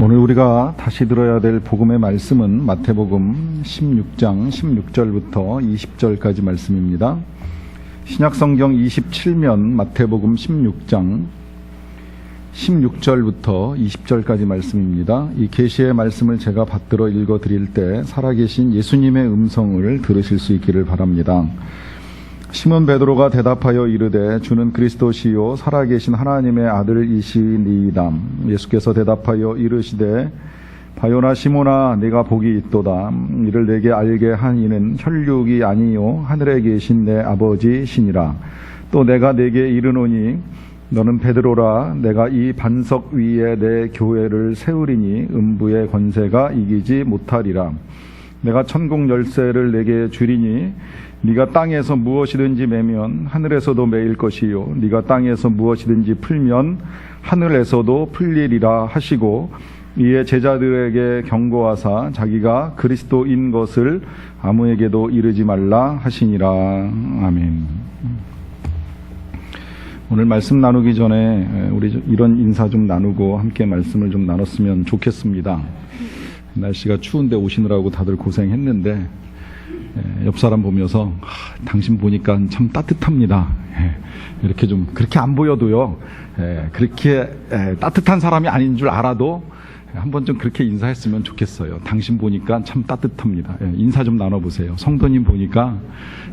오늘 우리가 다시 들어야 될 복음의 말씀은 마태복음 16장 16절부터 20절까지 말씀입니다. 신약성경 27면 마태복음 16장 16절부터 20절까지 말씀입니다. 이 계시의 말씀을 제가 받들어 읽어드릴 때 살아계신 예수님의 음성을 들으실 수 있기를 바랍니다. 시몬 베드로가 대답하여 이르되 주는 그리스도시요 살아계신 하나님의 아들이시니이다. 예수께서 대답하여 이르시되 바요나 시몬아 네가 복이 있도다. 이를 내게 알게 한 이는 혈육이 아니요 하늘에 계신 내 아버지시니라. 또 내가 네게 이르노니 너는 베드로라. 내가 이 반석 위에 내 교회를 세우리니 음부의 권세가 이기지 못하리라. 내가 천국 열쇠를 내게 주리니 네가 땅에서 무엇이든지 매면 하늘에서도 매일 것이요 네가 땅에서 무엇이든지 풀면 하늘에서도 풀리리라 하시고 이에 제자들에게 경고하사 자기가 그리스도인 것을 아무에게도 이르지 말라 하시니라. 아멘. 오늘 말씀 나누기 전에 우리 이런 인사 좀 나누고 함께 말씀을 좀 나눴으면 좋겠습니다. 날씨가 추운데 오시느라고 다들 고생했는데 옆 사람 보면서 당신 보니까 참 따뜻합니다. 이렇게 좀 그렇게 안 보여도요. 그렇게 따뜻한 사람이 아닌 줄 알아도 한번 좀 그렇게 인사했으면 좋겠어요. 당신 보니까 참 따뜻합니다. 인사 좀 나눠보세요. 성도님 보니까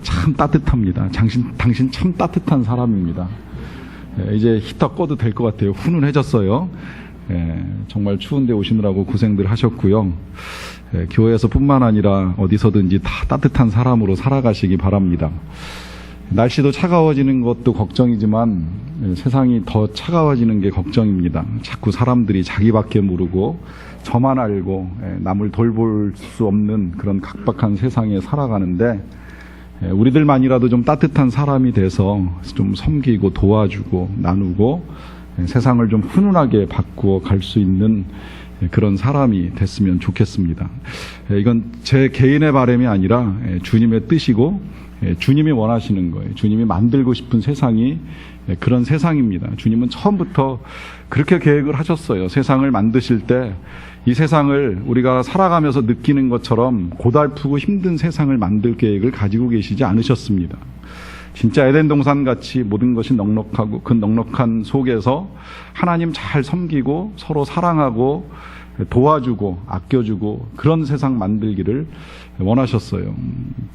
참 따뜻합니다. 당신 참 따뜻한 사람입니다. 이제 히터 꺼도 될 것 같아요. 훈훈해졌어요. 정말 추운데 오시느라고 고생들 하셨고요. 교회에서 뿐만 아니라 어디서든지 다 따뜻한 사람으로 살아가시기 바랍니다. 날씨도 차가워지는 것도 걱정이지만 세상이 더 차가워지는 게 걱정입니다. 자꾸 사람들이 자기밖에 모르고 저만 알고 남을 돌볼 수 없는 그런 각박한 세상에 살아가는데 우리들만이라도 좀 따뜻한 사람이 돼서 좀 섬기고 도와주고 나누고 세상을 좀 훈훈하게 바꾸어 갈 수 있는 그런 사람이 됐으면 좋겠습니다. 이건 제 개인의 바람이 아니라 주님의 뜻이고 주님이 원하시는 거예요. 주님이 만들고 싶은 세상이 그런 세상입니다. 주님은 처음부터 그렇게 계획을 하셨어요. 세상을 만드실 때 이 세상을 우리가 살아가면서 느끼는 것처럼 고달프고 힘든 세상을 만들 계획을 가지고 계시지 않으셨습니다. 진짜 에덴 동산 같이 모든 것이 넉넉하고 그 넉넉한 속에서 하나님 잘 섬기고 서로 사랑하고 도와주고 아껴주고 그런 세상 만들기를 원하셨어요.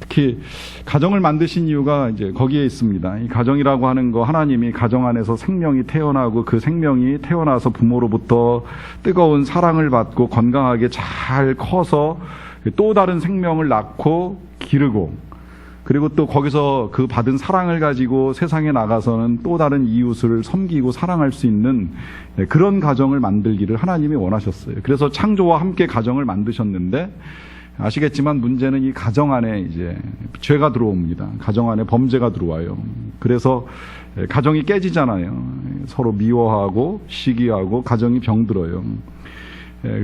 특히 가정을 만드신 이유가 이제 거기에 있습니다. 이 가정이라고 하는 거 하나님이 가정 안에서 생명이 태어나고 그 생명이 태어나서 부모로부터 뜨거운 사랑을 받고 건강하게 잘 커서 또 다른 생명을 낳고 기르고 그리고 또 거기서 그 받은 사랑을 가지고 세상에 나가서는 또 다른 이웃을 섬기고 사랑할 수 있는 그런 가정을 만들기를 하나님이 원하셨어요. 그래서 창조와 함께 가정을 만드셨는데 아시겠지만 문제는 이 가정 안에 이제 죄가 들어옵니다. 가정 안에 범죄가 들어와요. 그래서 가정이 깨지잖아요. 서로 미워하고 시기하고 가정이 병들어요.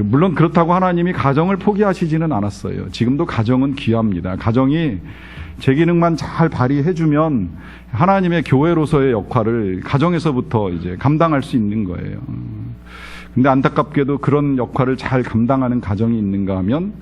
물론 그렇다고 하나님이 가정을 포기하시지는 않았어요. 지금도 가정은 귀합니다. 가정이 제 기능만 잘 발휘해주면 하나님의 교회로서의 역할을 가정에서부터 이제 감당할 수 있는 거예요. 근데 안타깝게도 그런 역할을 잘 감당하는 가정이 있는가 하면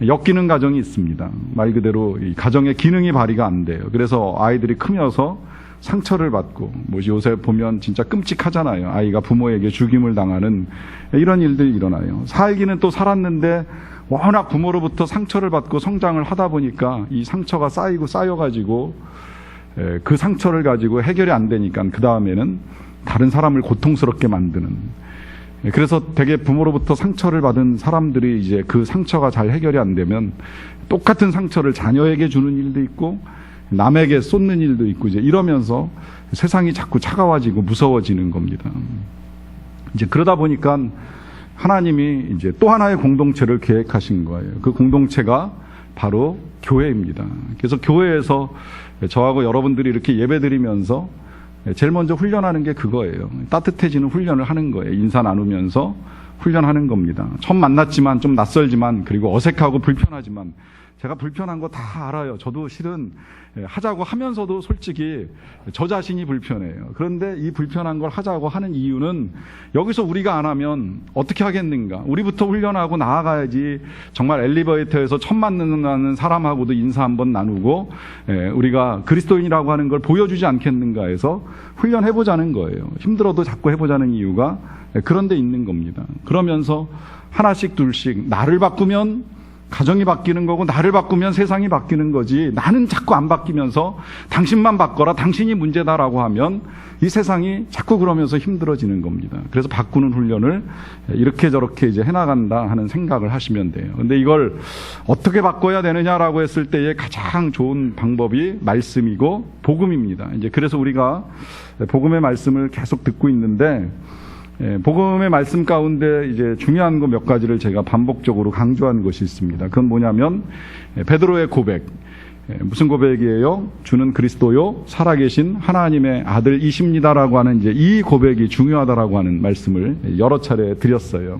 엮이는 가정이 있습니다. 말 그대로 이 가정의 기능이 발휘가 안 돼요. 그래서 아이들이 크면서 상처를 받고 요새 보면 진짜 끔찍하잖아요. 아이가 부모에게 죽임을 당하는 이런 일들이 일어나요. 살기는 또 살았는데 워낙 부모로부터 상처를 받고 성장을 하다 보니까 이 상처가 쌓여가지고 그 상처를 가지고 해결이 안 되니까 그 다음에는 다른 사람을 고통스럽게 만드는. 그래서 되게 부모로부터 상처를 받은 사람들이 이제 그 상처가 잘 해결이 안 되면 똑같은 상처를 자녀에게 주는 일도 있고 남에게 쏟는 일도 있고 이제 이러면서 세상이 자꾸 차가워지고 무서워지는 겁니다. 이제 그러다 보니까 하나님이 이제 또 하나의 공동체를 계획하신 거예요. 그 공동체가 바로 교회입니다. 그래서 교회에서 저하고 여러분들이 이렇게 예배드리면서 제일 먼저 훈련하는 게 그거예요. 따뜻해지는 훈련을 하는 거예요. 인사 나누면서 훈련하는 겁니다. 처음 만났지만 좀 낯설지만 그리고 어색하고 불편하지만 제가 불편한 거 다 알아요. 저도 실은 하자고 하면서도 솔직히 저 자신이 불편해요. 그런데 이 불편한 걸 하자고 하는 이유는 여기서 우리가 안 하면 어떻게 하겠는가. 우리부터 훈련하고 나아가야지 정말 엘리베이터에서 처음 만나는 사람하고도 인사 한번 나누고 우리가 그리스도인이라고 하는 걸 보여주지 않겠는가 해서 훈련해보자는 거예요. 힘들어도 자꾸 해보자는 이유가 그런 데 있는 겁니다. 그러면서 하나씩 둘씩 나를 바꾸면 가정이 바뀌는 거고 나를 바꾸면 세상이 바뀌는 거지, 나는 자꾸 안 바뀌면서 당신만 바꿔라, 당신이 문제다라고 하면 이 세상이 자꾸 그러면서 힘들어지는 겁니다. 그래서 바꾸는 훈련을 이렇게 저렇게 이제 해나간다 하는 생각을 하시면 돼요. 근데 이걸 어떻게 바꿔야 되느냐라고 했을 때의 가장 좋은 방법이 말씀이고 복음입니다. 이제 그래서 우리가 복음의 말씀을 계속 듣고 있는데, 복음의 말씀 가운데 이제 중요한 거 몇 가지를 제가 반복적으로 강조한 것이 있습니다. 그건 뭐냐면 베드로의 고백. 무슨 고백이에요? 주는 그리스도요 살아계신 하나님의 아들이십니다라고 하는 이제 이 고백이 중요하다라고 하는 말씀을 여러 차례 드렸어요.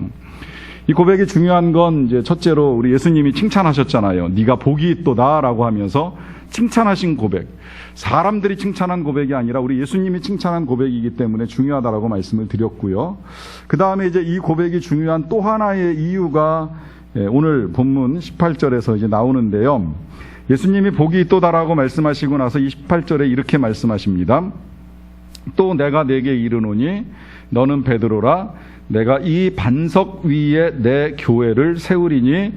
이 고백이 중요한 건 이제 첫째로 우리 예수님이 칭찬하셨잖아요. 네가 복이 있도다라고 하면서 칭찬하신 고백. 사람들이 칭찬한 고백이 아니라 우리 예수님이 칭찬한 고백이기 때문에 중요하다라고 말씀을 드렸고요. 그 다음에 이제 이 고백이 중요한 또 하나의 이유가 오늘 본문 18절에서 이제 나오는데요. 예수님이 복이 있도다라고 말씀하시고 나서 28절에 이렇게 말씀하십니다. 또 내가 네게 이르노니 너는 베드로라. 내가 이 반석 위에 내 교회를 세우리니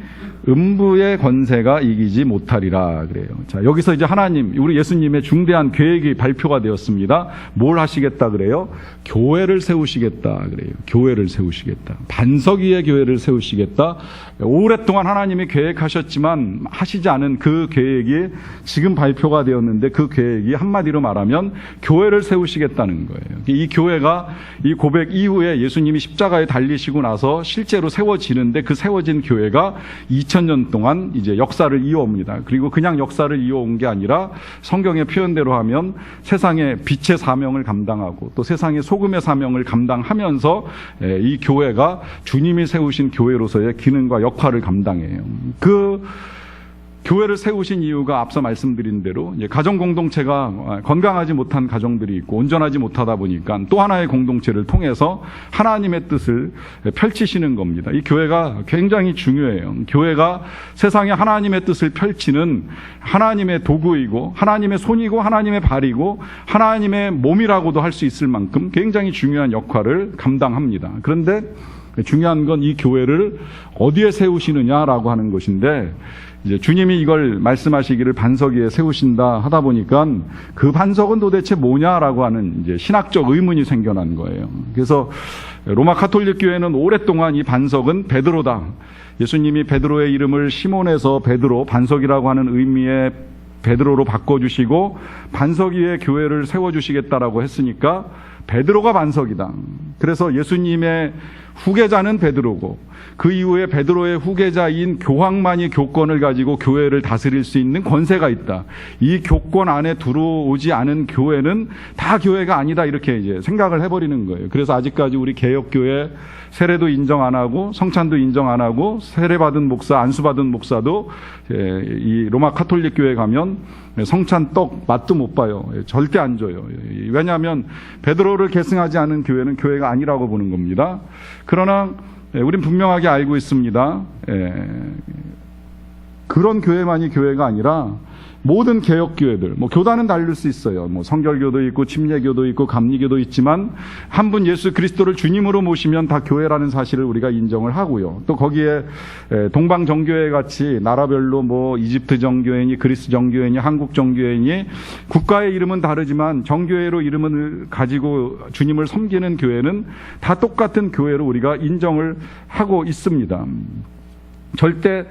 음부의 권세가 이기지 못하리라 그래요. 자, 여기서 이제 하나님, 우리 예수님의 중대한 계획이 발표가 되었습니다. 뭘 하시겠다 그래요? 교회를 세우시겠다 그래요. 교회를 세우시겠다. 반석 위에 교회를 세우시겠다. 오랫동안 하나님이 계획하셨지만 하시지 않은 그 계획이 지금 발표가 되었는데, 그 계획이 한마디로 말하면 교회를 세우시겠다는 거예요. 이 교회가 이 고백 이후에 예수님이 십자가에 달리시고 나서 실제로 세워지는데, 그 세워진 교회가 2000년 동안 이제 역사를 이어옵니다. 그리고 그냥 역사를 이어온 게 아니라 성경의 표현대로 하면 세상의 빛의 사명을 감당하고 또 세상의 소금의 사명을 감당하면서 이 교회가 주님이 세우신 교회로서의 기능과 역할을 감당해요. 그 교회를 세우신 이유가 앞서 말씀드린 대로 이제 가정 공동체가 건강하지 못한 가정들이 있고 온전하지 못하다 보니까 또 하나의 공동체를 통해서 하나님의 뜻을 펼치시는 겁니다. 이 교회가 굉장히 중요해요. 교회가 세상에 하나님의 뜻을 펼치는 하나님의 도구이고 하나님의 손이고 하나님의 발이고 하나님의 몸이라고도 할 수 있을 만큼 굉장히 중요한 역할을 감당합니다. 그런데 중요한 건 이 교회를 어디에 세우시느냐라고 하는 것인데, 이제 주님이 이걸 말씀하시기를 반석 위에 세우신다 하다 보니까 그 반석은 도대체 뭐냐라고 하는 이제 신학적 의문이 생겨난 거예요. 그래서 로마 가톨릭 교회는 오랫동안 이 반석은 베드로다. 예수님이 베드로의 이름을 시몬에서 베드로, 반석이라고 하는 의미의 베드로로 바꿔주시고 반석 위에 교회를 세워주시겠다라고 했으니까 베드로가 반석이다. 그래서 예수님의 후계자는 베드로고 그 이후에 베드로의 후계자인 교황만이 교권을 가지고 교회를 다스릴 수 있는 권세가 있다. 이 교권 안에 들어오지 않은 교회는 다 교회가 아니다, 이렇게 이제 생각을 해버리는 거예요. 그래서 아직까지 우리 개혁교회 세례도 인정 안 하고 성찬도 인정 안 하고 세례받은 목사, 안수받은 목사도 이 로마 가톨릭 교회 가면 성찬 떡 맛도 못 봐요. 절대 안 줘요. 왜냐하면 베드로를 계승하지 않은 교회는 교회가 아니라고 보는 겁니다. 그러나 우린 분명하게 알고 있습니다. 그런 교회만이 교회가 아니라 모든 개혁교회들, 교단은 다를 수 있어요. 성결교도 있고 침례교도 있고 감리교도 있지만 한 분 예수 그리스도를 주님으로 모시면 다 교회라는 사실을 우리가 인정을 하고요. 또 거기에 동방 정교회 같이 나라별로 이집트 정교회니 그리스 정교회니 한국 정교회니 국가의 이름은 다르지만 정교회로 이름을 가지고 주님을 섬기는 교회는 다 똑같은 교회로 우리가 인정을 하고 있습니다. 절대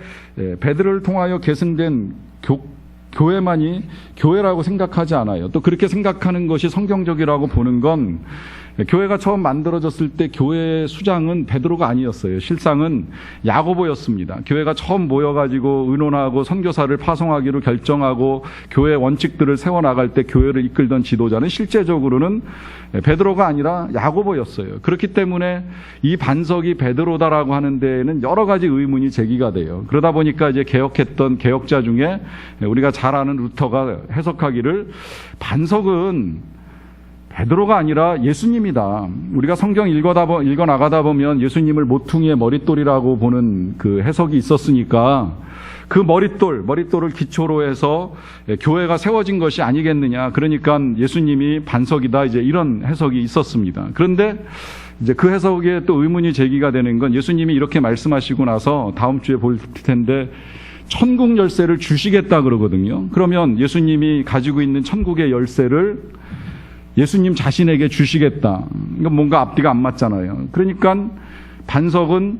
베드로를 통하여 계승된 교회만이 교회라고 생각하지 않아요. 또 그렇게 생각하는 것이 성경적이라고 보는 건 교회가 처음 만들어졌을 때 교회의 수장은 베드로가 아니었어요. 실상은 야고보였습니다. 교회가 처음 모여가지고 의논하고 선교사를 파송하기로 결정하고 교회 원칙들을 세워나갈 때 교회를 이끌던 지도자는 실제적으로는 베드로가 아니라 야고보였어요. 그렇기 때문에 이 반석이 베드로다라고 하는 데에는 여러 가지 의문이 제기가 돼요. 그러다 보니까 이제 개혁했던 개혁자 중에 우리가 잘 아는 루터가 해석하기를 반석은 베드로가 아니라 예수님이다. 우리가 성경 읽어 나가다 보면 예수님을 모퉁이의 머릿돌이라고 보는 그 해석이 있었으니까 그 머릿돌을 기초로 해서 교회가 세워진 것이 아니겠느냐. 그러니까 예수님이 반석이다. 이제 이런 해석이 있었습니다. 그런데 이제 그 해석에 또 의문이 제기가 되는 건 예수님이 이렇게 말씀하시고 나서 다음 주에 볼 텐데 천국 열쇠를 주시겠다 그러거든요. 그러면 예수님이 가지고 있는 천국의 열쇠를 예수님 자신에게 주시겠다. 이건 뭔가 앞뒤가 안 맞잖아요. 그러니까 반석은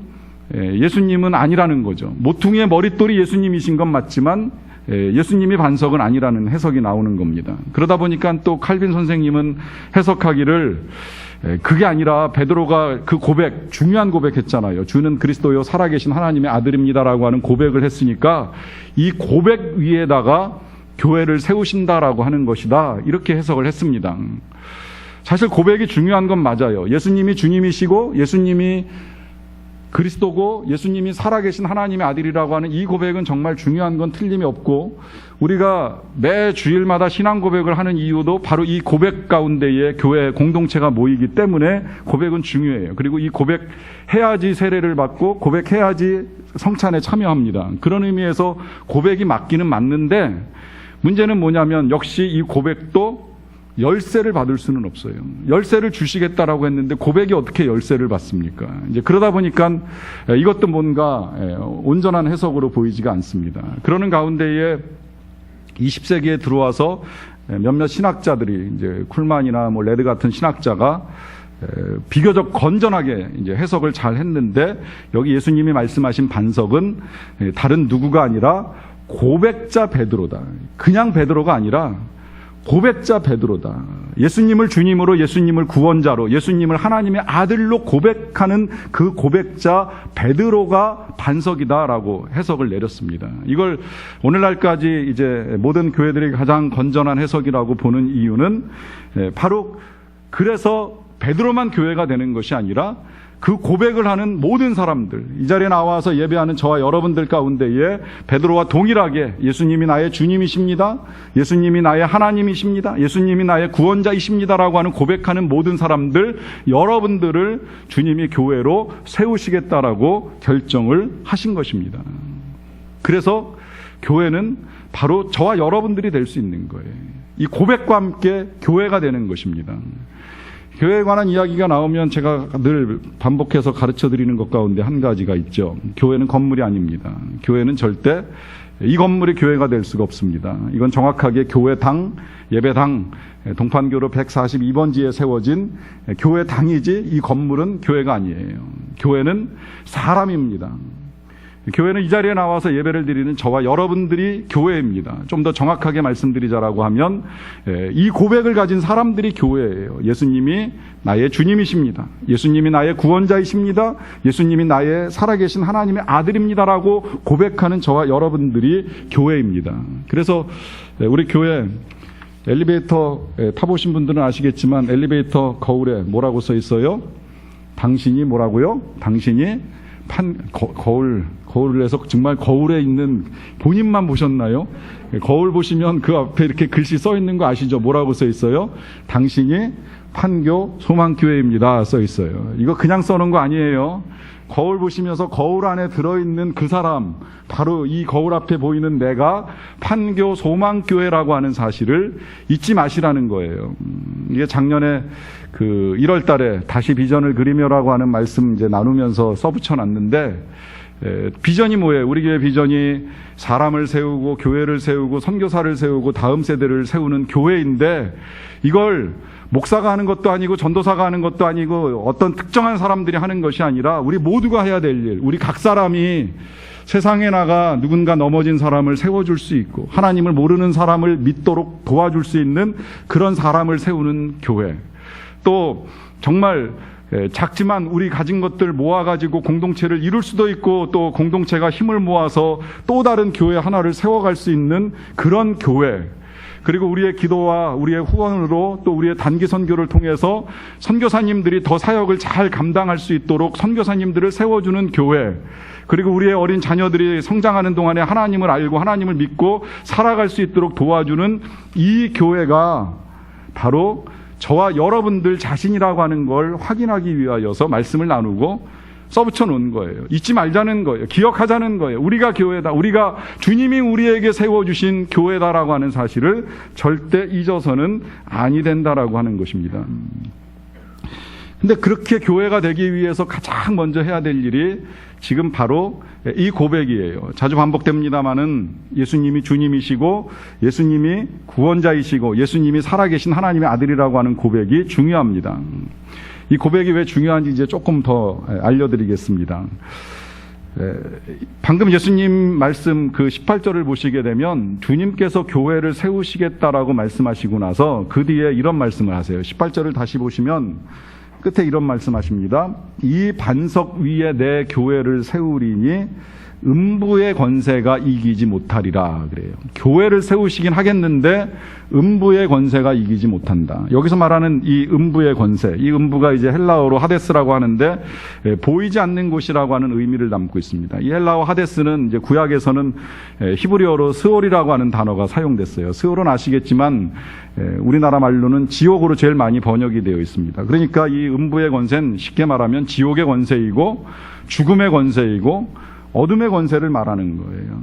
예수님은 아니라는 거죠. 모퉁이의 머릿돌이 예수님이신 건 맞지만 예수님이 반석은 아니라는 해석이 나오는 겁니다. 그러다 보니까 또 칼빈 선생님은 해석하기를 그게 아니라 베드로가 그 고백, 중요한 고백했잖아요. 주는 그리스도요 살아계신 하나님의 아들입니다라고 하는 고백을 했으니까 이 고백 위에다가 교회를 세우신다라고 하는 것이다. 이렇게 해석을 했습니다. 사실 고백이 중요한 건 맞아요. 예수님이 주님이시고 예수님이 그리스도고 예수님이 살아계신 하나님의 아들이라고 하는 이 고백은 정말 중요한 건 틀림이 없고 우리가 매 주일마다 신앙 고백을 하는 이유도 바로 이 고백 가운데에 교회 공동체가 모이기 때문에 고백은 중요해요. 그리고 이 고백해야지 세례를 받고 고백해야지 성찬에 참여합니다. 그런 의미에서 고백이 맞기는 맞는데 문제는 뭐냐면 역시 이 고백도 열쇠를 받을 수는 없어요. 열쇠를 주시겠다라고 했는데 고백이 어떻게 열쇠를 받습니까? 이제 그러다 보니까 이것도 뭔가 온전한 해석으로 보이지가 않습니다. 그러는 가운데에 20세기에 들어와서 몇몇 신학자들이 이제 쿨만이나 뭐 레드 같은 신학자가 비교적 건전하게 이제 해석을 잘 했는데 여기 예수님이 말씀하신 반석은 다른 누구가 아니라 고백자 베드로다. 그냥 베드로가 아니라 고백자 베드로다. 예수님을 주님으로, 예수님을 구원자로, 예수님을 하나님의 아들로 고백하는 그 고백자 베드로가 반석이다라고 해석을 내렸습니다. 이걸 오늘날까지 이제 모든 교회들이 가장 건전한 해석이라고 보는 이유는 바로 그래서 베드로만 교회가 되는 것이 아니라 그 고백을 하는 모든 사람들, 이 자리에 나와서 예배하는 저와 여러분들 가운데에 베드로와 동일하게 예수님이 나의 주님이십니다. 예수님이 나의 하나님이십니다. 예수님이 나의 구원자이십니다라고 하는 고백하는 모든 사람들, 여러분들을 주님이 교회로 세우시겠다라고 결정을 하신 것입니다. 그래서 교회는 바로 저와 여러분들이 될 수 있는 거예요. 이 고백과 함께 교회가 되는 것입니다. 교회에 관한 이야기가 나오면 제가 늘 반복해서 가르쳐드리는 것 가운데 한 가지가 있죠. 교회는 건물이 아닙니다. 교회는 절대 이 건물이 교회가 될 수가 없습니다. 이건 정확하게 교회당, 예배당, 동판교로 142번지에 세워진 교회당이지 이 건물은 교회가 아니에요. 교회는 사람입니다. 교회는 이 자리에 나와서 예배를 드리는 저와 여러분들이 교회입니다. 좀 더 정확하게 말씀드리자라고 하면 이 고백을 가진 사람들이 교회예요. 예수님이 나의 주님이십니다. 예수님이 나의 구원자이십니다. 예수님이 나의 살아계신 하나님의 아들입니다라고 고백하는 저와 여러분들이 교회입니다. 그래서 우리 교회 엘리베이터 타보신 분들은 아시겠지만 엘리베이터 거울에 뭐라고 써 있어요? 당신이 뭐라고요? 당신이 거울을 해서 정말 거울에 있는 본인만 보셨나요? 거울 보시면 그 앞에 이렇게 글씨 써 있는 거 아시죠? 뭐라고 써 있어요? 당신이 판교 소망교회입니다. 써 있어요. 이거 그냥 써놓은 거 아니에요. 거울 보시면서 거울 안에 들어있는 그 사람, 바로 이 거울 앞에 보이는 내가 판교 소망교회라고 하는 사실을 잊지 마시라는 거예요. 이게 작년에 그 1월 달에 다시 비전을 그리며라고 하는 말씀 이제 나누면서 써붙여 놨는데, 비전이 뭐예요? 우리 교회 비전이 사람을 세우고 교회를 세우고 선교사를 세우고 다음 세대를 세우는 교회인데, 이걸 목사가 하는 것도 아니고 전도사가 하는 것도 아니고 어떤 특정한 사람들이 하는 것이 아니라 우리 모두가 해야 될 일, 우리 각 사람이 세상에 나가 누군가 넘어진 사람을 세워줄 수 있고 하나님을 모르는 사람을 믿도록 도와줄 수 있는 그런 사람을 세우는 교회, 또 정말 작지만 우리 가진 것들 모아가지고 공동체를 이룰 수도 있고 또 공동체가 힘을 모아서 또 다른 교회 하나를 세워갈 수 있는 그런 교회, 그리고 우리의 기도와 우리의 후원으로 또 우리의 단기 선교를 통해서 선교사님들이 더 사역을 잘 감당할 수 있도록 선교사님들을 세워주는 교회, 그리고 우리의 어린 자녀들이 성장하는 동안에 하나님을 알고 하나님을 믿고 살아갈 수 있도록 도와주는 이 교회가 바로 저와 여러분들 자신이라고 하는 걸 확인하기 위하여서 말씀을 나누고 써붙여 놓은 거예요. 잊지 말자는 거예요. 기억하자는 거예요. 우리가 교회다. 우리가 주님이 우리에게 세워주신 교회다라고 하는 사실을 절대 잊어서는 아니 된다라고 하는 것입니다. 근데 그렇게 교회가 되기 위해서 가장 먼저 해야 될 일이 지금 바로 이 고백이에요. 자주 반복됩니다마는 예수님이 주님이시고 예수님이 구원자이시고 예수님이 살아계신 하나님의 아들이라고 하는 고백이 중요합니다. 이 고백이 왜 중요한지 이제 조금 더 알려드리겠습니다. 방금 예수님 말씀 그 18절을 보시게 되면 주님께서 교회를 세우시겠다라고 말씀하시고 나서 그 뒤에 이런 말씀을 하세요. 18절을 다시 보시면 끝에 이런 말씀하십니다. 이 반석 위에 내 교회를 세우리니 음부의 권세가 이기지 못하리라 그래요. 교회를 세우시긴 하겠는데 음부의 권세가 이기지 못한다. 여기서 말하는 이 음부의 권세, 이 음부가 이제 헬라어로 하데스라고 하는데 보이지 않는 곳이라고 하는 의미를 담고 있습니다. 이 헬라어 하데스는 이제 구약에서는 히브리어로 스올이라고 하는 단어가 사용됐어요. 스올은 아시겠지만 우리나라 말로는 지옥으로 제일 많이 번역이 되어 있습니다. 그러니까 이 음부의 권세는 쉽게 말하면 지옥의 권세이고 죽음의 권세이고 어둠의 권세를 말하는 거예요.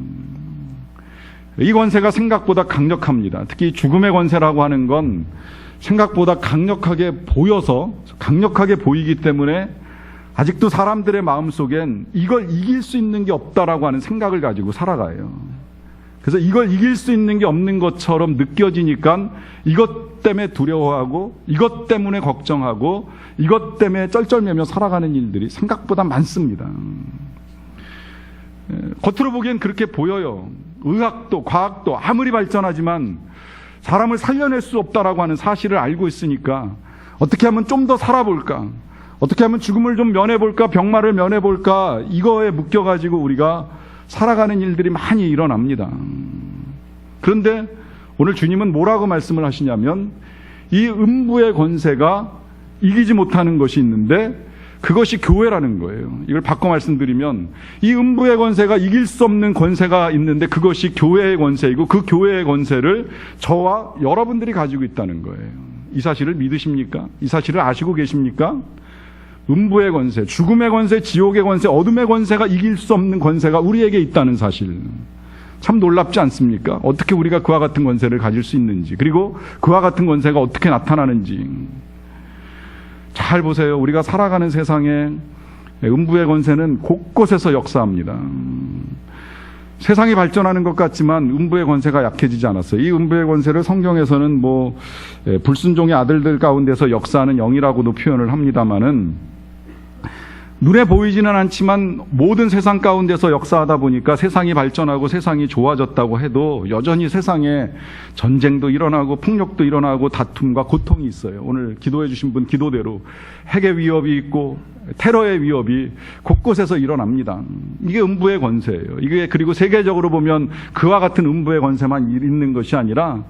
이 권세가 생각보다 강력합니다. 특히 죽음의 권세라고 하는 건 생각보다 강력하게 보여서 강력하게 보이기 때문에 아직도 사람들의 마음속엔 이걸 이길 수 있는 게 없다라고 하는 생각을 가지고 살아가요. 그래서 이걸 이길 수 있는 게 없는 것처럼 느껴지니까 이것 때문에 두려워하고 이것 때문에 걱정하고 이것 때문에 쩔쩔매며 살아가는 일들이 생각보다 많습니다. 겉으로 보기엔 그렇게 보여요. 의학도 과학도 아무리 발전하지만 사람을 살려낼 수 없다라고 하는 사실을 알고 있으니까 어떻게 하면 좀 더 살아볼까, 어떻게 하면 죽음을 좀 면해볼까, 병마를 면해볼까, 이거에 묶여가지고 우리가 살아가는 일들이 많이 일어납니다. 그런데 오늘 주님은 뭐라고 말씀을 하시냐면 이 음부의 권세가 이기지 못하는 것이 있는데 그것이 교회라는 거예요. 이걸 바꿔 말씀드리면 이 음부의 권세가 이길 수 없는 권세가 있는데 그것이 교회의 권세이고 그 교회의 권세를 저와 여러분들이 가지고 있다는 거예요. 이 사실을 믿으십니까? 이 사실을 아시고 계십니까? 음부의 권세, 죽음의 권세, 지옥의 권세, 어둠의 권세가 이길 수 없는 권세가 우리에게 있다는 사실. 참 놀랍지 않습니까? 어떻게 우리가 그와 같은 권세를 가질 수 있는지, 그리고 그와 같은 권세가 어떻게 나타나는지. 잘 보세요. 우리가 살아가는 세상에 음부의 권세는 곳곳에서 역사합니다. 세상이 발전하는 것 같지만 음부의 권세가 약해지지 않았어요. 이 음부의 권세를 성경에서는 불순종의 아들들 가운데서 역사하는 영이라고도 표현을 합니다마는 눈에 보이지는 않지만 모든 세상 가운데서 역사하다 보니까 세상이 발전하고 세상이 좋아졌다고 해도 여전히 세상에 전쟁도 일어나고 폭력도 일어나고 다툼과 고통이 있어요. 오늘 기도해 주신 분 기도대로 핵의 위협이 있고 테러의 위협이 곳곳에서 일어납니다. 이게 음부의 권세예요. 이게 그리고 세계적으로 보면 그와 같은 음부의 권세만 있는 것이 아니라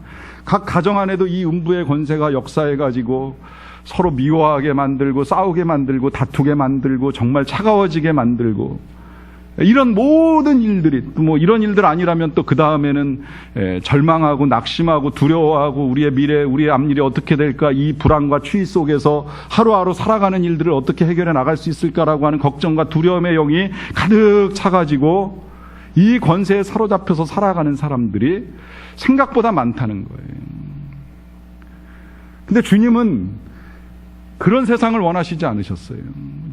각 가정 안에도 이 음부의 권세가 역사해가지고 서로 미워하게 만들고 싸우게 만들고 다투게 만들고 정말 차가워지게 만들고 이런 모든 일들이 또 이런 일들 아니라면 또 그 다음에는 절망하고 낙심하고 두려워하고 우리의 미래, 우리의 앞일이 어떻게 될까, 이 불안과 추위 속에서 하루하루 살아가는 일들을 어떻게 해결해 나갈 수 있을까라고 하는 걱정과 두려움의 영이 가득 차가지고 이 권세에 사로잡혀서 살아가는 사람들이 생각보다 많다는 거예요. 근데 주님은 그런 세상을 원하시지 않으셨어요.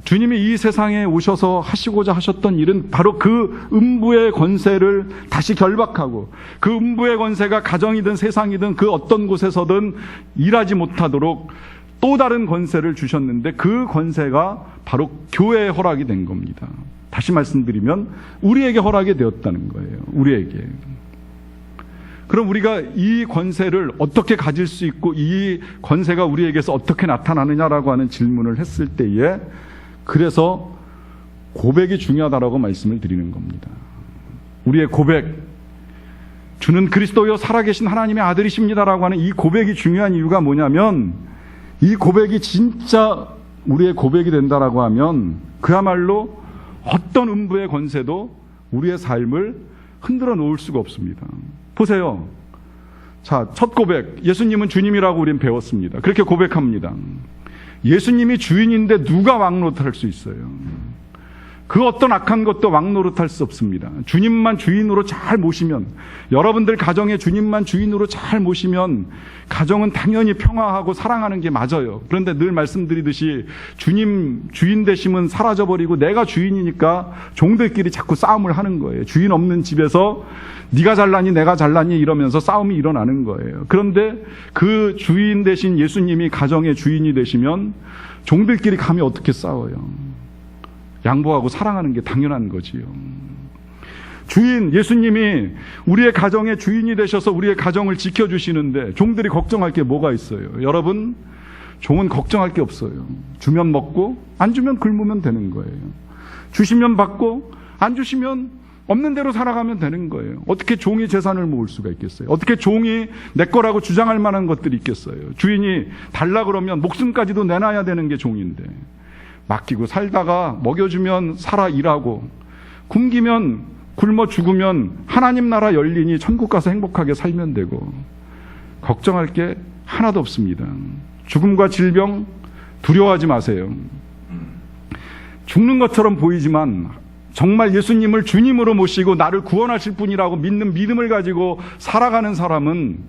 주님이 이 세상에 오셔서 하시고자 하셨던 일은 바로 그 음부의 권세를 다시 결박하고 그 음부의 권세가 가정이든 세상이든 그 어떤 곳에서든 일하지 못하도록 또 다른 권세를 주셨는데 그 권세가 바로 교회의 허락이 된 겁니다. 다시 말씀드리면 우리에게 허락이 되었다는 거예요. 우리에게. 그럼 우리가 이 권세를 어떻게 가질 수 있고 이 권세가 우리에게서 어떻게 나타나느냐라고 하는 질문을 했을 때에 그래서 고백이 중요하다라고 말씀을 드리는 겁니다. 우리의 고백, 주는 그리스도요 살아계신 하나님의 아들이십니다라고 하는 이 고백이 중요한 이유가 뭐냐면 이 고백이 진짜 우리의 고백이 된다라고 하면 그야말로 어떤 음부의 권세도 우리의 삶을 흔들어 놓을 수가 없습니다. 보세요. 자, 첫 고백. 예수님은 주님이라고 우린 배웠습니다. 그렇게 고백합니다. 예수님이 주인인데 누가 왕 노릇할 수 있어요? 그 어떤 악한 것도 왕 노릇할 수 없습니다. 주님만 주인으로 잘 모시면, 여러분들 가정에 주님만 주인으로 잘 모시면 가정은 당연히 평화하고 사랑하는 게 맞아요. 그런데 늘 말씀드리듯이 주님 주인 되심은 사라져버리고 내가 주인이니까 종들끼리 자꾸 싸움을 하는 거예요. 주인 없는 집에서 네가 잘나니 내가 잘나니 이러면서 싸움이 일어나는 거예요. 그런데 그 주인 되신 예수님이 가정의 주인이 되시면 종들끼리 감히 어떻게 싸워요? 양보하고 사랑하는 게 당연한 거지요. 주인 예수님이 우리의 가정의 주인이 되셔서 우리의 가정을 지켜주시는데 종들이 걱정할 게 뭐가 있어요? 여러분, 종은 걱정할 게 없어요. 주면 먹고 안 주면 굶으면 되는 거예요. 주시면 받고 안 주시면 없는 대로 살아가면 되는 거예요. 어떻게 종이 재산을 모을 수가 있겠어요? 어떻게 종이 내 거라고 주장할 만한 것들이 있겠어요? 주인이 달라 그러면 목숨까지도 내놔야 되는 게 종인데 맡기고 살다가 먹여주면 살아 일하고 굶기면 굶어 죽으면 하나님 나라 열리니 천국 가서 행복하게 살면 되고 걱정할 게 하나도 없습니다. 죽음과 질병 두려워하지 마세요. 죽는 것처럼 보이지만 정말 예수님을 주님으로 모시고 나를 구원하실 분이라고 믿는 믿음을 가지고 살아가는 사람은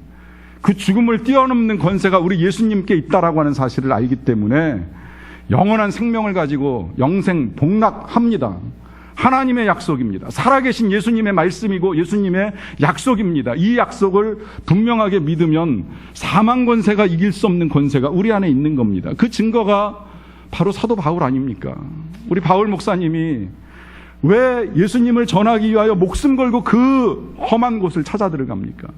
그 죽음을 뛰어넘는 권세가 우리 예수님께 있다라고 하는 사실을 알기 때문에 영원한 생명을 가지고 영생 복락합니다. 하나님의 약속입니다. 살아계신 예수님의 말씀이고 예수님의 약속입니다. 이 약속을 분명하게 믿으면 사망 권세가 이길 수 없는 권세가 우리 안에 있는 겁니다. 그 증거가 바로 사도 바울 아닙니까? 우리 바울 목사님이 왜 예수님을 전하기 위하여 목숨 걸고 그 험한 곳을 찾아 들어갑니까?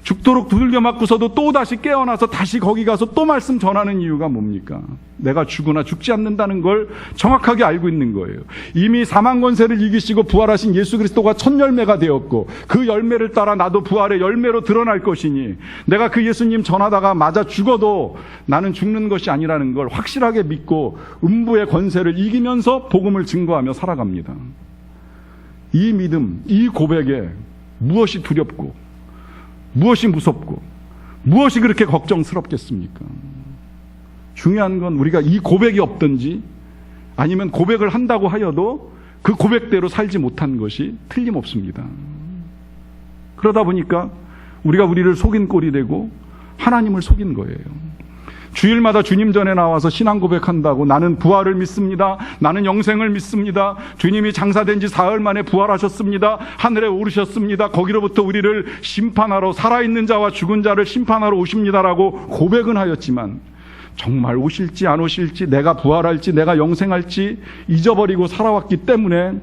죽도록 두들겨 맞고서도 또다시 깨어나서 다시 거기 가서 또 말씀 전하는 이유가 뭡니까? 내가 죽으나 죽지 않는다는 걸 정확하게 알고 있는 거예요. 이미 사망 권세를 이기시고 부활하신 예수 그리스도가 첫 열매가 되었고 그 열매를 따라 나도 부활의 열매로 드러날 것이니 내가 그 예수님 전하다가 맞아 죽어도 나는 죽는 것이 아니라는 걸 확실하게 믿고 음부의 권세를 이기면서 복음을 증거하며 살아갑니다. 이 믿음, 이 고백에 무엇이 두렵고 무엇이 무섭고 무엇이 그렇게 걱정스럽겠습니까? 중요한 건 우리가 이 고백이 없든지 아니면 고백을 한다고 하여도 그 고백대로 살지 못한 것이 틀림없습니다. 그러다 보니까 우리가 우리를 속인 꼴이 되고 하나님을 속인 거예요. 주일마다 주님 전에 나와서 신앙 고백한다고 나는 부활을 믿습니다. 나는 영생을 믿습니다. 주님이 장사된 지 사흘 만에 부활하셨습니다. 하늘에 오르셨습니다. 거기로부터 우리를 심판하러 살아있는 자와 죽은 자를 심판하러 오십니다라고 고백은 하였지만 정말 오실지 안 오실지 내가 부활할지 내가 영생할지 잊어버리고 살아왔기 때문에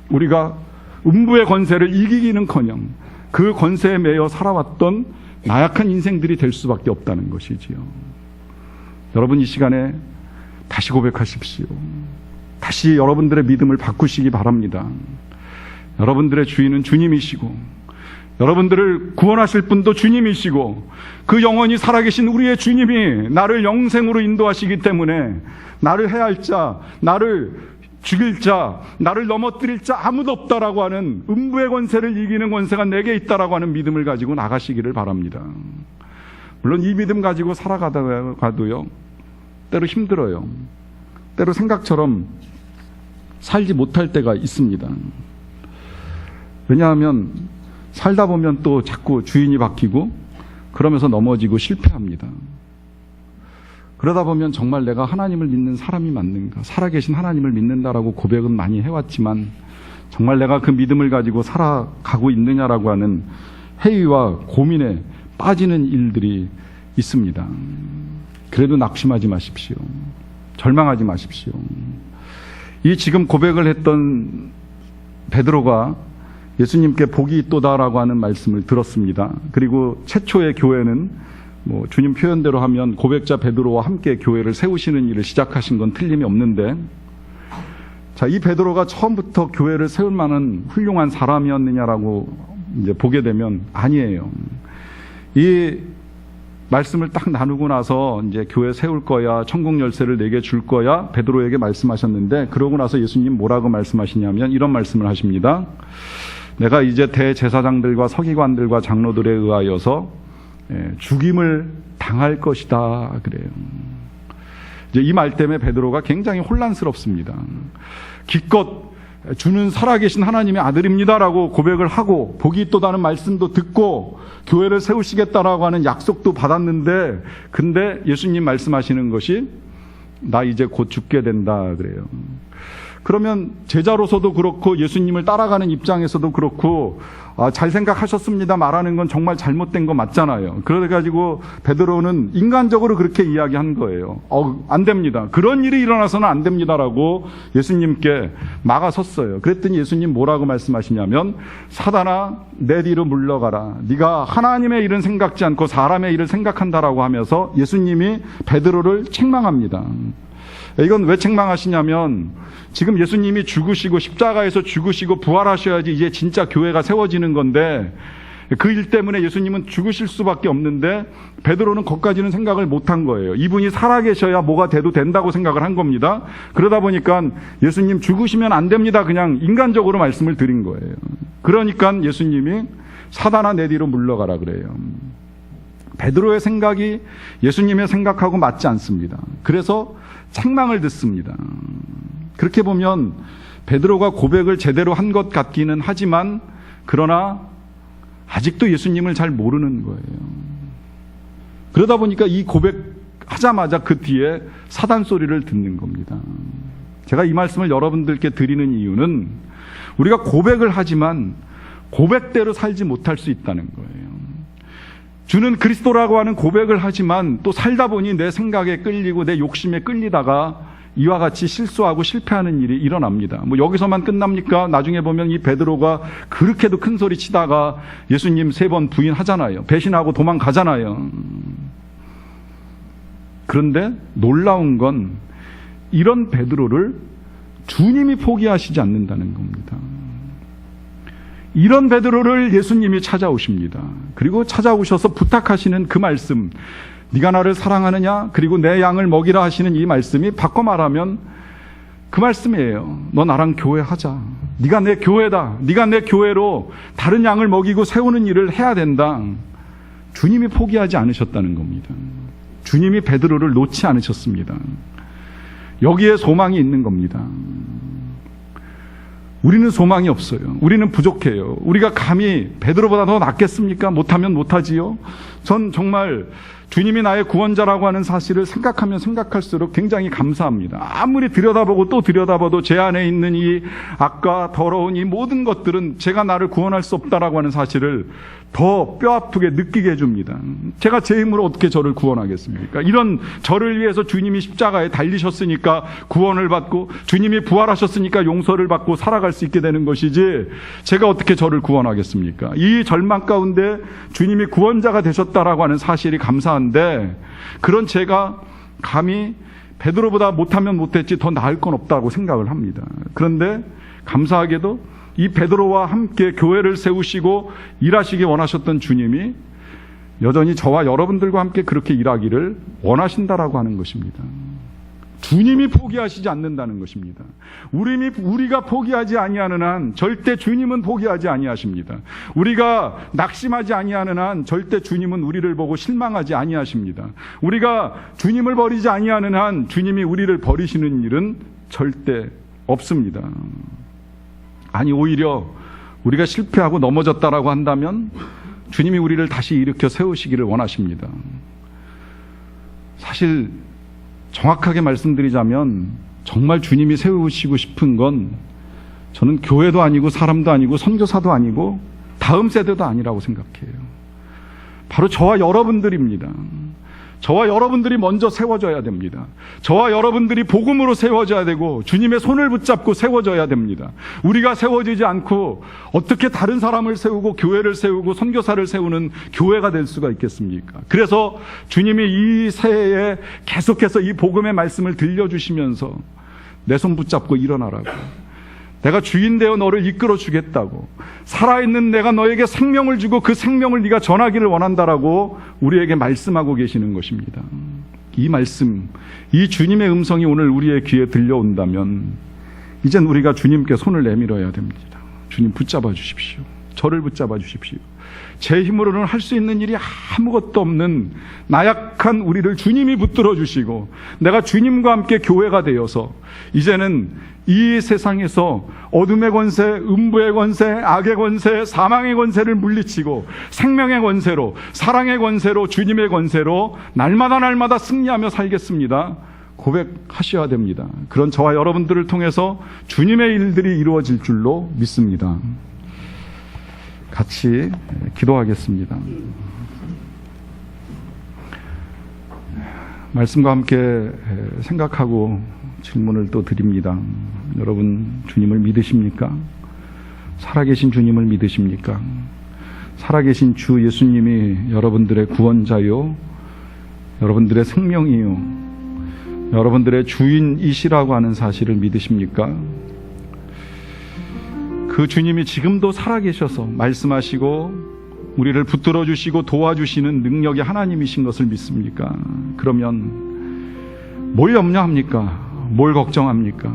우리가 음부의 권세를 이기기는커녕 그 권세에 매여 살아왔던 나약한 인생들이 될 수밖에 없다는 것이지요. 여러분 이 시간에 다시 고백하십시오. 다시 여러분들의 믿음을 바꾸시기 바랍니다. 여러분들의 주인은 주님이시고 여러분들을 구원하실 분도 주님이시고 그 영원히 살아계신 우리의 주님이 나를 영생으로 인도하시기 때문에 나를 해할 자, 나를 죽일 자, 나를 넘어뜨릴 자 아무도 없다라고 하는 음부의 권세를 이기는 권세가 내게 있다라고 하는 믿음을 가지고 나가시기를 바랍니다. 물론 이 믿음 가지고 살아가다가도요 때로 힘들어요. 때로 생각처럼 살지 못할 때가 있습니다. 왜냐하면 살다 보면 또 자꾸 주인이 바뀌고 그러면서 넘어지고 실패합니다. 그러다 보면 정말 내가 하나님을 믿는 사람이 맞는가, 살아계신 하나님을 믿는다라고 고백은 많이 해왔지만 정말 내가 그 믿음을 가지고 살아가고 있느냐라고 하는 회의와 고민에 빠지는 일들이 있습니다. 그래도 낙심하지 마십시오. 절망하지 마십시오. 이 지금 고백을 했던 베드로가 예수님께 복이 있도다라고 하는 말씀을 들었습니다. 그리고 최초의 교회는 주님 표현대로 하면 고백자 베드로와 함께 교회를 세우시는 일을 시작하신 건 틀림이 없는데, 자, 이 베드로가 처음부터 교회를 세울 만한 훌륭한 사람이었느냐라고 이제 보게 되면 아니에요. 이 말씀을 딱 나누고 나서 이제 교회 세울 거야, 천국 열쇠를 내게 줄 거야 베드로에게 말씀하셨는데, 그러고 나서 예수님 뭐라고 말씀하시냐면 이런 말씀을 하십니다. 내가 이제 대제사장들과 서기관들과 장로들에 의하여서 죽임을 당할 것이다 그래요. 이제 이 말 때문에 베드로가 굉장히 혼란스럽습니다. 기껏 주는 살아계신 하나님의 아들입니다라고 고백을 하고 복이 있도다는 말씀도 듣고 교회를 세우시겠다라고 하는 약속도 받았는데, 근데 예수님 말씀하시는 것이 나 이제 곧 죽게 된다 그래요. 그러면 제자로서도 그렇고 예수님을 따라가는 입장에서도 그렇고 잘 생각하셨습니다 말하는 건 정말 잘못된 거 맞잖아요. 그래가지고 베드로는 인간적으로 그렇게 이야기한 거예요. 안 됩니다. 그런 일이 일어나서는 안 됩니다라고 예수님께 막아섰어요. 그랬더니 예수님 뭐라고 말씀하시냐면, 사단아 내 뒤로 물러가라. 네가 하나님의 일은 생각지 않고 사람의 일을 생각한다라고 하면서 예수님이 베드로를 책망합니다. 이건 왜 책망하시냐면, 지금 예수님이 죽으시고 십자가에서 죽으시고 부활하셔야지 이제 진짜 교회가 세워지는 건데, 그 일 때문에 예수님은 죽으실 수밖에 없는데 베드로는 거기까지는 생각을 못한 거예요. 이분이 살아계셔야 뭐가 돼도 된다고 생각을 한 겁니다. 그러다 보니까 예수님 죽으시면 안 됩니다 그냥 인간적으로 말씀을 드린 거예요. 그러니까 예수님이 사단아 내 뒤로 물러가라 그래요. 베드로의 생각이 예수님의 생각하고 맞지 않습니다. 그래서 책망을 듣습니다. 그렇게 보면 베드로가 고백을 제대로 한 것 같기는 하지만, 그러나 아직도 예수님을 잘 모르는 거예요. 그러다 보니까 이 고백하자마자 그 뒤에 사단 소리를 듣는 겁니다. 제가 이 말씀을 여러분들께 드리는 이유는, 우리가 고백을 하지만 고백대로 살지 못할 수 있다는 거예요. 주는 그리스도라고 하는 고백을 하지만 또 살다 보니 내 생각에 끌리고 내 욕심에 끌리다가 이와 같이 실수하고 실패하는 일이 일어납니다. 여기서만 끝납니까? 나중에 보면 이 베드로가 그렇게도 큰 소리 치다가 예수님 3번 부인하잖아요. 배신하고 도망가잖아요. 그런데 놀라운 건 이런 베드로를 주님이 포기하시지 않는다는 겁니다. 이런 베드로를 예수님이 찾아오십니다. 그리고 찾아오셔서 부탁하시는 그 말씀, 네가 나를 사랑하느냐? 그리고 내 양을 먹이라 하시는 이 말씀이 바꿔 말하면 그 말씀이에요. 너 나랑 교회하자. 네가 내 교회다. 네가 내 교회로 다른 양을 먹이고 세우는 일을 해야 된다. 주님이 포기하지 않으셨다는 겁니다. 주님이 베드로를 놓지 않으셨습니다. 여기에 소망이 있는 겁니다. 우리는 소망이 없어요. 우리는 부족해요. 우리가 감히 베드로보다 더 낫겠습니까? 못하면 못하지요. 전 정말 주님이 나의 구원자라고 하는 사실을 생각하면 생각할수록 굉장히 감사합니다. 아무리 들여다보고 또 들여다봐도 제 안에 있는 이 악과 더러운 이 모든 것들은 제가 나를 구원할 수 없다라고 하는 사실을 더 뼈아프게 느끼게 해줍니다. 제가 제 힘으로 어떻게 저를 구원하겠습니까? 이런 저를 위해서 주님이 십자가에 달리셨으니까 구원을 받고, 주님이 부활하셨으니까 용서를 받고 살아갈 수 있게 되는 것이지, 제가 어떻게 저를 구원하겠습니까? 이 절망 가운데 주님이 구원자가 되셨다라고 하는 사실이 감사한데, 그런 제가 감히 베드로보다 못하면 못했지 더 나을 건 없다고 생각을 합니다. 그런데 감사하게도 이 베드로와 함께 교회를 세우시고 일하시기 원하셨던 주님이 여전히 저와 여러분들과 함께 그렇게 일하기를 원하신다라고 하는 것입니다. 주님이 포기하시지 않는다는 것입니다. 우리가 포기하지 아니하는 한 절대 주님은 포기하지 아니하십니다. 우리가 낙심하지 아니하는 한 절대 주님은 우리를 보고 실망하지 아니하십니다. 우리가 주님을 버리지 아니하는 한 주님이 우리를 버리시는 일은 절대 없습니다. 아니, 오히려 우리가 실패하고 넘어졌다라고 한다면 주님이 우리를 다시 일으켜 세우시기를 원하십니다. 사실 정확하게 말씀드리자면 정말 주님이 세우시고 싶은 건 저는 교회도 아니고 사람도 아니고 선교사도 아니고 다음 세대도 아니라고 생각해요. 바로 저와 여러분들입니다. 저와 여러분들이 먼저 세워져야 됩니다. 저와 여러분들이 복음으로 세워져야 되고 주님의 손을 붙잡고 세워져야 됩니다. 우리가 세워지지 않고 어떻게 다른 사람을 세우고 교회를 세우고 선교사를 세우는 교회가 될 수가 있겠습니까? 그래서 주님이 이 새해에 계속해서 이 복음의 말씀을 들려주시면서 내 손 붙잡고 일어나라고, 내가 주인 되어 너를 이끌어 주겠다고, 살아있는 내가 너에게 생명을 주고 그 생명을 네가 전하기를 원한다라고 우리에게 말씀하고 계시는 것입니다. 이 말씀, 이 주님의 음성이 오늘 우리의 귀에 들려온다면 이젠 우리가 주님께 손을 내밀어야 됩니다. 주님 붙잡아 주십시오. 저를 붙잡아 주십시오. 제 힘으로는 할 수 있는 일이 아무것도 없는 나약한 우리를 주님이 붙들어 주시고 내가 주님과 함께 교회가 되어서 이제는 이 세상에서 어둠의 권세, 음부의 권세, 악의 권세, 사망의 권세를 물리치고 생명의 권세로, 사랑의 권세로, 주님의 권세로 날마다 승리하며 살겠습니다. 고백하셔야 됩니다. 그런 저와 여러분들을 통해서 주님의 일들이 이루어질 줄로 믿습니다. 같이 기도하겠습니다. 말씀과 함께 생각하고 질문을 또 드립니다. 여러분, 주님을 믿으십니까? 살아계신 주님을 믿으십니까? 살아계신 주 예수님이 여러분들의 구원자요, 여러분들의 생명이요, 여러분들의 주인이시라고 하는 사실을 믿으십니까? 그 주님이 지금도 살아계셔서 말씀하시고 우리를 붙들어 주시고 도와주시는 능력의 하나님이신 것을 믿습니까? 그러면 뭘 염려합니까? 뭘 걱정합니까?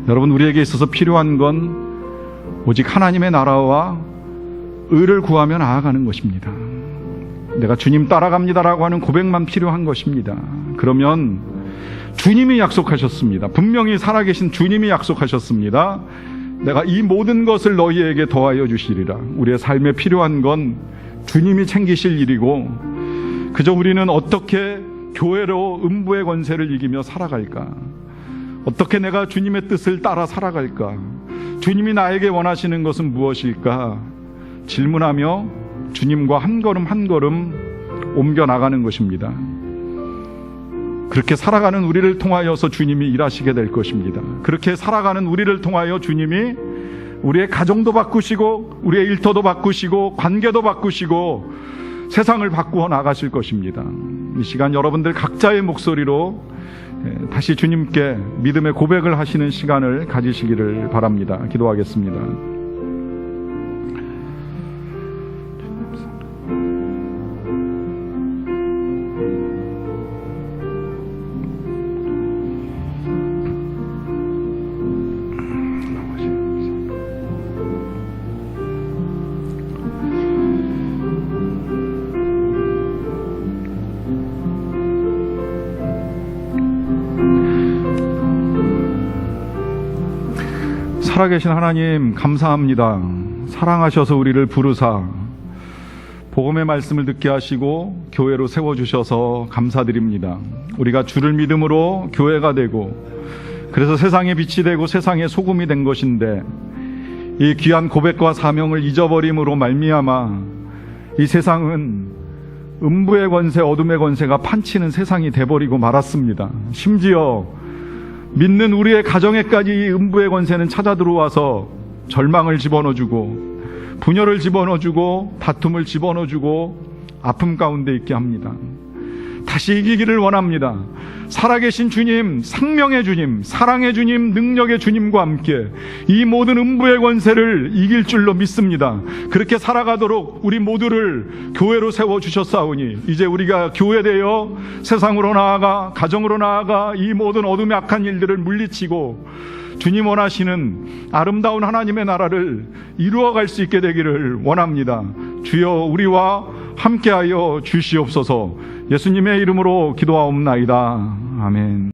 여러분, 우리에게 있어서 필요한 건 오직 하나님의 나라와 의를 구하며 나아가는 것입니다. 내가 주님 따라갑니다라고 하는 고백만 필요한 것입니다. 그러면 주님이 약속하셨습니다. 분명히 살아계신 주님이 약속하셨습니다. 내가 이 모든 것을 너희에게 더하여 주시리라. 우리의 삶에 필요한 건 주님이 챙기실 일이고, 그저 우리는 어떻게 교회로 음부의 권세를 이기며 살아갈까? 어떻게 내가 주님의 뜻을 따라 살아갈까? 주님이 나에게 원하시는 것은 무엇일까? 질문하며 주님과 한 걸음 한 걸음 옮겨 나가는 것입니다. 그렇게 살아가는 우리를 통하여서 주님이 일하시게 될 것입니다. 그렇게 살아가는 우리를 통하여 주님이 우리의 가정도 바꾸시고 우리의 일터도 바꾸시고 관계도 바꾸시고 세상을 바꾸어 나가실 것입니다. 이 시간 여러분들 각자의 목소리로 다시 주님께 믿음의 고백을 하시는 시간을 가지시기를 바랍니다. 기도하겠습니다. 살아계신 하나님, 감사합니다. 사랑하셔서 우리를 부르사 복음의 말씀을 듣게 하시고 교회로 세워주셔서 감사드립니다. 우리가 주를 믿음으로 교회가 되고 그래서 세상의 빛이 되고 세상의 소금이 된 것인데, 이 귀한 고백과 사명을 잊어버림으로 말미암아 이 세상은 음부의 권세, 어둠의 권세가 판치는 세상이 돼버리고 말았습니다. 심지어 믿는 우리의 가정에까지 이 음부의 권세는 찾아 들어와서 절망을 집어넣어주고 분열을 집어넣어주고 다툼을 집어넣어주고 아픔 가운데 있게 합니다. 다시 이기기를 원합니다. 살아계신 주님, 생명의 주님, 사랑의 주님, 능력의 주님과 함께 이 모든 음부의 권세를 이길 줄로 믿습니다. 그렇게 살아가도록 우리 모두를 교회로 세워주셨사오니 이제 우리가 교회되어 세상으로 나아가 가정으로 나아가 이 모든 어둠의 악한 일들을 물리치고 주님 원하시는 아름다운 하나님의 나라를 이루어갈 수 있게 되기를 원합니다. 주여, 우리와 함께하여 주시옵소서. 예수님의 이름으로 기도하옵나이다. 아멘.